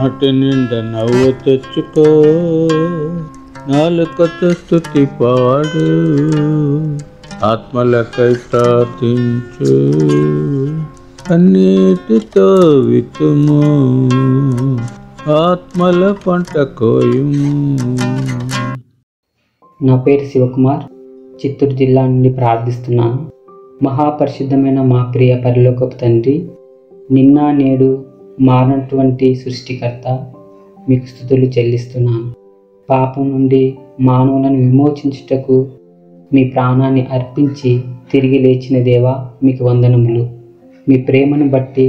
నాటి నిండా నవ్వు తెచ్చుకో, నాలుకతో స్తుతి పాడు, ఆత్మలకై ప్రార్థించు, కన్నీటితో విత్తుము, ఆత్మల పంట కోయుము. నా పేరు శివకుమార్, చిత్తూరు జిల్లా నుండి ప్రార్థిస్తున్నాను. మహాపరిశుద్ధమైన మా ప్రియ పరలోకపు తండ్రి, నిన్న నేడు మారినటువంటి సృష్టికర్త, మీకు స్తుతులు చెల్లిస్తున్నాను. పాపం నుండి మానవులను విమోచించుటకు మీ ప్రాణాన్ని అర్పించి తిరిగి లేచిన దేవా, మీకు వందనములు. మీ ప్రేమను బట్టి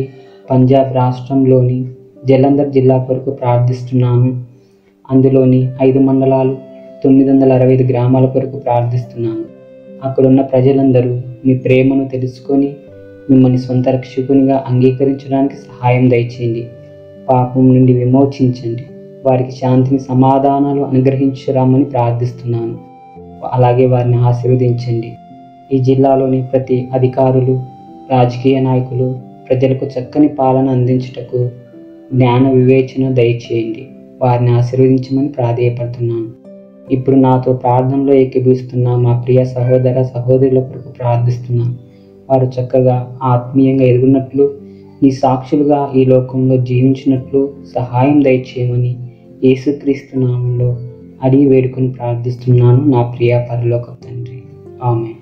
పంజాబ్ రాష్ట్రంలోని జలంధర్ జిల్లా కొరకు ప్రార్థిస్తున్నాను. అందులోని 5 మండలాలు 965 గ్రామాల కొరకు ప్రార్థిస్తున్నాను. అక్కడున్న ప్రజలందరూ మీ ప్రేమను తెలుసుకొని మిమ్మల్ని సొంత రక్షకునిగా అంగీకరించడానికి సహాయం దయచేయండి. పాపం నుండి విమోచించండి. వారికి శాంతిని, సమాధానాలు అనుగ్రహించరామని ప్రార్థిస్తున్నాను. అలాగే వారిని ఆశీర్వదించండి. ఈ జిల్లాలోని ప్రతి అధికారులు, రాజకీయ నాయకులు ప్రజలకు చక్కని పాలన అందించుటకు జ్ఞాన వివేచన దయచేయండి. వారిని ఆశీర్వదించమని ప్రాధేయపడుతున్నాను. ఇప్పుడు నాతో ప్రార్థనలో ఏకీభవిస్తున్న మా ప్రియ సహోదర సహోదరుల కొరకు ప్రార్థిస్తున్నాను. వారు చక్కగా ఆత్మీయంగా ఎదుగునట్లు, ఈ సాక్షులుగా ఈ లోకంలో జీవించినట్లు సహాయం దయచేయమని యేసుక్రీస్తు నామంలో అడిగి వేడుకొని ప్రార్థిస్తున్నాను నా ప్రియ పరలోక తండ్రి. ఆమేన్.